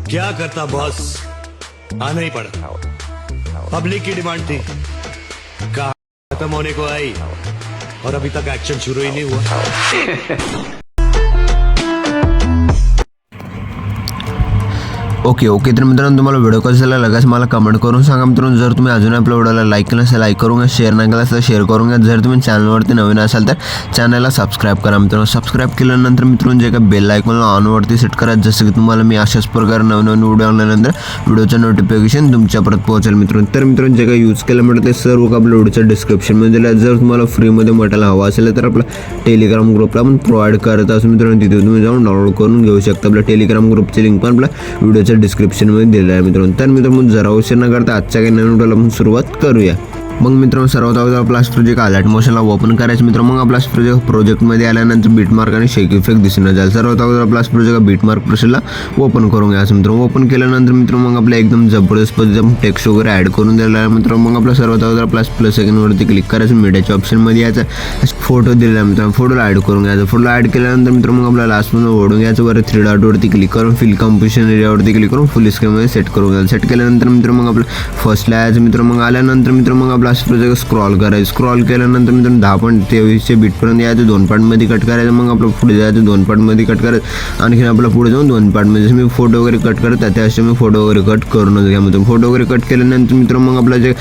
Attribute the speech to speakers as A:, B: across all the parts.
A: क्या करता बॉस, आना ही पड़ा। पब्लिक की डिमांड थी, कहा खत्म होने को आई और अभी तक एक्शन शुरू ही नहीं हुआ।
B: ओके तर मित्रांनो, तुम्हाला व्हिडिओ कसा लागला मला कमेंट करून सांगा मित्रांनो. जर तुम्ही अजून आपल्या व्हिडिओला लाईक केलं असेल लाईक करून घ्या, शेअर नाही केलं असेल शेअर करून घ्या. जर तुम्ही चॅनलवरती नवीन असाल तर चॅनलला सबस्क्राईब करा मित्रांनो. सबस्क्राईब केल्यानंतर मित्रांनो जे काही बेल आयकॉनला ऑनवरती सेट करा, जसं की तुम्हाला मी अशाच प्रकारे नवीन व्हिडिओ आणल्यानंतर व्हिडिओचं नोटिफिकेशन तुमच्यापर्यंत पोहोचेल मित्रांनो. तर मित्रांनो जे काही यूज केलं म्हटलं ते सर्व आपल्या व्हिडिओच्या डिस्क्रिप्शनमध्ये दिलं आहे. जर तुम्हाला फ्रीमध्ये मटेरियल हवं असेल तर आपला टेलिग्राम ग्रुपला पण प्रोव्हाइड करत असं मित्रांनो, तिथे तुम्ही जाऊन डाउनलोड करून घेऊ शकता. आपल्या टेलिग्राम ग्रुपची लिंक पण आपल्या व्हिडिओच्या डिस्क्रिप्शनमध्ये दिलेलं आहे मित्रांनो. तर मित्रांनो जरा उशीर न करता आजच्या काही नवीन व्हिडिओला आपण सुरुवात करूया. मग मित्रांनो सर्वात अगोदर आपला प्रोजेक्ट अलर्ट मोशनला ओपन करायचं मित्रांनो. मग आपला प्रोजेक्टमध्ये आल्यानंतर बीटमार्क आणि शेक इफेक्ट दिसून जाईल. सर्वात अगोदर आपला प्रोजेक्ट बीटमार्क प्रोसेसला ओपन करून घ्यायचं मित्रांनो. ओपन केल्यानंतर मित्रांनो मग आपल्या एकदम जबरदस्त पद्धतीने टेक्स्ट वगैरे ॲड करून दिलेला आहे मित्रांनो. मग आपला सर्वात अगोदर प्लस आयकॉनवरती क्लिक करायचं, मीडियाच्या ऑप्शनमध्ये यायचं, फोटो दिलेला आहे मित्रांनो. फोटोला ॲड करून घ्यायचं. फोटोला ॲड केल्यानंतर मित्रांनो मग आपल्याला लास्टमध्ये ओढून घ्यायचं. वर 3 डॉटवरती क्लिक करून फिल कंपोजिशन एरियावरती क्लिक करून फुल स्क्रीनमध्ये सेट करून घ्यायचं. सेट केल्यानंतर मित्रांनो मग आपलं फर्स्टला यायचं मित्रांनो. मग आल्यानंतर मित्रांनो मग आपला प्रोजेक्ट स्क्रॉल करायचं. स्क्रॉल केल्यानंतर मित्रांनो 10.23 बीटपर्यंत यायचं, 2 पार्टमध्ये कट करायचं. मग आपलं पुढे जायचं, 2 पार्टमध्ये कट करायचं. आणखीन आपलं पुढे जाऊन 2 पार्टमध्ये मी फोटो वगैरे कट करत आहे त्याचे मी फोटो वगैरे कट करूनच घ्या मित्रांनो. फोटो वगैरे कट केल्यानंतर मित्रांनो मग आपला जे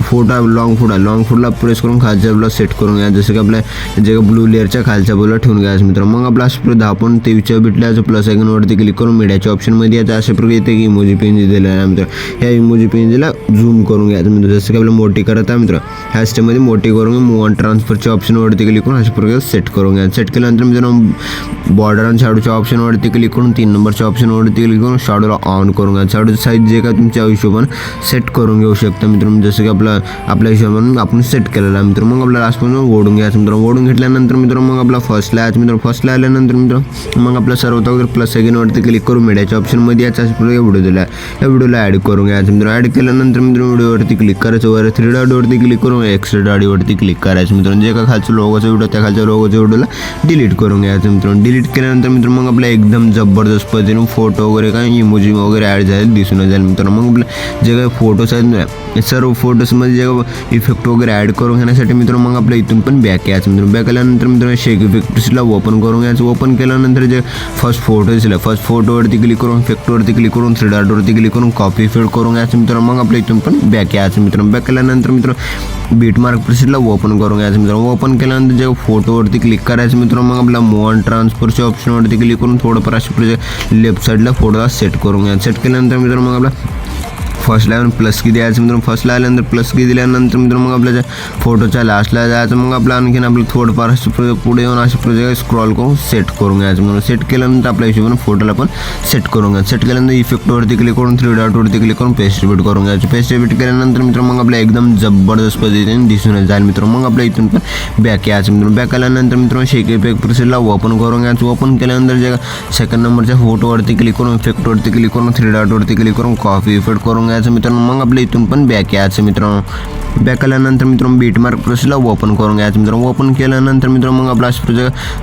B: फोटो लॉंग फूडला प्रेस करून खालच्या बाजूला सेट करून घ्या. जसं की आपल्या जे ब्लू लेअरच्या खालच्या बाजूला ठेवून घ्यायचं मित्रांनो. मग आपला 10.23 बीटला याचं प्लस आयकॉनवरती क्लिक करून मीडियाच्या ऑप्शनमध्ये यायचं. अशा प्रकारे येते की इमोजी पेंज दिलेला आहे मित्रांनो. ह्या इमोजी पेंजला झूम करून घ्यायचं मित्रांनो. जसं की आपलं मोठी करत आहे मित्रांनो, ह्या स्टेपमध्ये मोठी करून मूव ऑन ट्रान्सफरच्या ऑप्शनवरती क्लिक करून अशा प्रकारे सेट करून घ्या. सेट केल्यानंतर मित्रांनो बॉर्डर आणि शॅडोच्या ऑप्शनवरती क्लिक करून 3 नंबरच्या ऑप्शनवरती क्लिक करून शॅडोला ऑन करून घ्या. शॅडोची साईज जे काय तुमच्या हिशोबाने सेट करून घेऊ शकता मित्रांनो. जसं की आपल्या हिशोबाने आपण सेट केलेला आहे मित्रांनो. मग आपल्या लास्टपासून ओढून घ्यायचं मित्रांनो. ओढून घेतल्यानंतर मित्रांनो मग आपला फर्स्टला यायचं मित्रांनो. फर्स्टला आल्यानंतर मित्रांनो मग आपल्या सर्वात अगोदर प्लस आयकॉनवरती क्लिक करून मीडियाच्या ऑप्शनमध्ये यायचं. अशा प्रकारे व्हिडिओ दिला आहे, या व्हिडिओला ॲड करून घ्यायचं मित्रांनो. ॲड केल्यानंतर मित्रांनो व्हिडिओवरती क्लिक करायचं. वर 3 डॉटवरती क्लिक करून एक्स्ट्रा डॉटवरती क्लिक करायचं मित्रांनो. जे का खालचं लोगोचा व्हिडिओ त्या खालच्या लोगोच्या व्हिडिओला डिलीट करून घ्यायचं मित्रांनो. डिलीट केल्यानंतर मित्रांनो मग आपल्या एकदम जबरदस्त पद्धतीने फोटो वगैरे काय इमोजी वगैरे ॲड झाले दिसून जाईल मित्रांनो. मग आपले जे काही फोटोज आहेत सर्व फोटोजमध्ये जे इफेक्ट वगैरे ॲड करून घेण्यासाठी मित्रांनो मग आपल्या इथून पण बॅक यायचं मित्रांनो. बॅक आल्यानंतर मित्रांनो शेक इफेक्टला ओपन करून घ्यायचं. ओपन केल्यानंतर जे फर्स्ट फोटो दिसला फर्स्ट फोटोवरती क्लिक करून इफेक्टवरती क्लिक करून 3 डॉटवरती क्लिक करून कॉपी इफेक्ट करून घ्यायचं मित्रांनो. मग आपल्या इथून पण बॅक यायचं मित्रांनो. बॅक केल्यानंतर मित्रांनो बीटमार्क प्रोसेसला ओपन करून घ्यायचं मित्रांनो. ओपन केल्यानंतर जे फोटोवरती क्लिक करायचं मित्रांनो. मग आपला मूव ऑन ट्रान्सफरच्या ऑप्शनवरती क्लिक करून थोडंफार अशा लेफ्ट साईडला फोटोला सेट करून घ्या. सेट केल्यानंतर मित्रांनो मग आपला फर्स्टला प्लस की द्यायचं मित्रांनो. फर्स्टला आल्यानंतर प्लस की दिल्यानंतर मित्रांनो मग आपल्या फोटोच्या लास्टला जायचं. मग आपलं आणखीन आपलं थोडंफार पुढे येऊन अशा प्रोजेक्ट स्क्रॉल करून सेट करून घ्यायचं म्हणून. सेट केल्यानंतर आपल्या हिशोबाने फोटोला पण सेट करून घ्यायचं. सेट केल्यानंतर इफेक्टवरती क्लिक करून 3 डॉटवरती क्लिक करून पेस्ट रिपीट करून घ्यायचं. पेस्ट रिपीट केल्यानंतर मित्रांनो मग आपल्या एकदम जबरदस्त पद्धतीने दिसून जाईल मित्रांनो. मग आपल्या इथून पण बॅक यायचं मित्रांनो. बॅक आल्यानंतर मित्रांनो शेक इफेक्ट प्रोसेसला ओपन करून घ्यायचं. ओपन केल्यानंतर जे सेकंड नंबरच्या फोटोवरती क्लिक करून इफेक्टवरती क्लिक करून 3 डॉटवरती क्लिक करून कॉपी इफेक्ट करून घ्यायचं मित्रांनो. मग आपल्या इथून पण बॅक यायचं मित्रांनो. बॅक आल्यानंतर मित्रांनो बीटमार्क प्रोसेसला ओपन करून घ्यायचं मित्रांनो. ओपन केल्यानंतर मित्रांनो मग आपला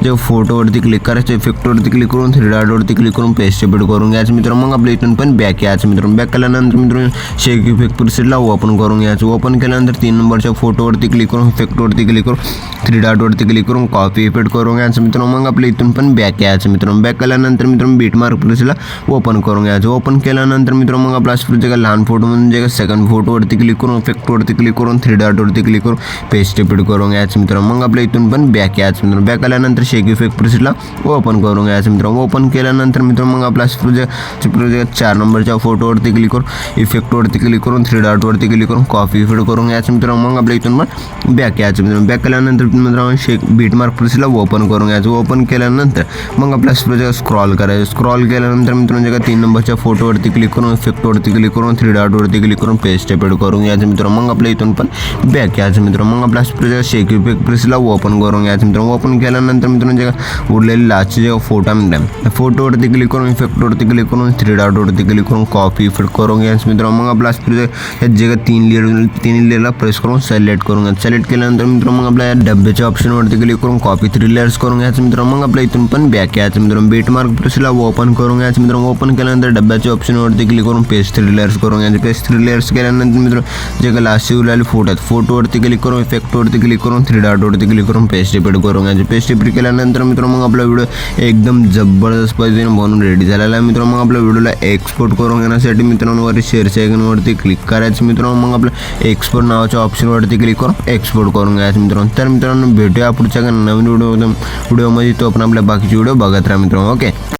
B: जे फोटोवरती क्लिक करायचं इफेक्टवरती क्लिक करून 3 डॉटवरती क्लिक करून पेस्ट रिपीट करून घ्यायचं मित्रांनो. मग आपल्या इथून पण बॅक यायचं मित्रांनो. बॅक केल्यानंतर मित्रांनो शेक इफेक्ट प्रोसेसला ओपन करून घ्यायचं. ओपन केल्यानंतर 3 नंबरच्या फोटोवरती क्लिक करून इफेक्टवरती क्लिक करून 3 डॉटवरती क्लिक करून कॉपी इफेक्ट करून घ्यायचं मित्रांनो. मग आपल्या इथून पण बॅक यायचं मित्रांनो. बॅक केल्यानंतर मित्रांनो बीटमार्क प्रोसेसला ओपन करून घ्यायचं. ओपन केल्यानंतर मित्रांनो मग आपला जे लहान फोटो म्हणजे सेकंड फोटोवरती क्लिक करून इफेक्टवरती क्लिक करून 3 डॉटवरती क्लिक करून पेस्ट रिपीट करून घ्यायचं मित्रांनो. मग आपल्या इथून पण बॅक यायचं मित्रांनो. बॅक आल्यानंतर शेक इफेक्ट प्रोसेसला ओपन करून घ्यायचं मित्रांनो. ओपन केल्यानंतर मित्रांनो मग आपला प्रोजेक्ट 4 नंबरच्या फोटोवरती क्लिक करून इफेक्टवरती क्लिक करून 3 डॉटवरती क्लिक करून कॉपी इफेक्ट करून घ्यायचं मित्रांनो. मग आपल्या इथून पण बॅक यायचं मित्रांनो. बॅक केल्यानंतर मित्रांनो शेक बीटमार्क प्रोसेसला ओपन करून घ्यायचं. ओपन केल्यानंतर मग आपल्या प्रोजेक्ट स्क्रॉल करायचं. स्क्रॉल केल्यानंतर मित्रांनो जे 3 नंबरच्या फोटोवरती क्लिक करून इफेक्टवरती क्लिक करून 3 थ्री डॉटवरती क्लिक करून पेस्ट ॲड करून घ्यायचं मित्रांनो. मग आपल्या इथून पण बॅक यायचं मित्रांनो. मग आपल्या शेक इफेक्ट प्रेसला ओपन करून घ्यायचं मित्रांनो. ओपन केल्यानंतर मित्रांनो जे उरलेले लास्टचे जे फोटो आहे मित्रांनो फोटोवरती क्लिक करून इफेक्टवरती क्लिक करून थ्री डॉटवरती क्लिक करून कॉपी इफेक्ट करून घ्यायचं मित्रांनो. मग आपल्या ह्यात जे तीन लेअरला प्रेस करून सिलेक्ट करून घ्यायचं. सिलेक्ट केल्यानंतर मित्रांनो मग आपल्या डब्याच्या ऑप्शनवरती क्लिक करून कॉपी थ्री लेअर्स करून घ्यायचं मित्रांनो. मग आपल्या इथून पण बॅक यायचं मित्रांनो. बीट मार्क प्रेसला ओपन करून घ्यायचं मित्रांनो. ओपन केल्यानंतर डब्याच्या ऑप्शनवरती क्लिक करून पेस्ट थ्री लेअर्स करून घ्यायचे. पेस्ट थ्री लेअर्स केल्यानंतर मित्रांनो जे लास्टचे उरलेले फोटो आहेत फोटोवरती क्लिक करून इफेक्टवरती क्लिक करून थ्री डॉटवरती क्लिक करून पेस्ट रिपीट करून घ्यायचे. पेस्ट रिपीट केल्यानंतर मित्रांनो मग आपला व्हिडिओ एकदम जबरदस्त पद्धतीने बनवून रेडी झालेला आहे मित्रांनो. मग आपल्या व्हिडिओला एक्सपोर्ट करून घेण्यासाठी मित्रांनो वर शेअरच्या आयकॉनवरती क्लिक करायचं मित्रांनो. मग आपलं एक्सपोर्ट नावाच्या ऑप्शनवरती क्लिक करून एक्सपोर्ट करून घ्यायचं मित्रांनो. तर मित्रांनो भेटूया पुढच्या नवीन व्हिडिओमध्ये. तो आपण आपल्या बाकीचे व्हिडिओ बघत राहा मित्रांनो. ओके.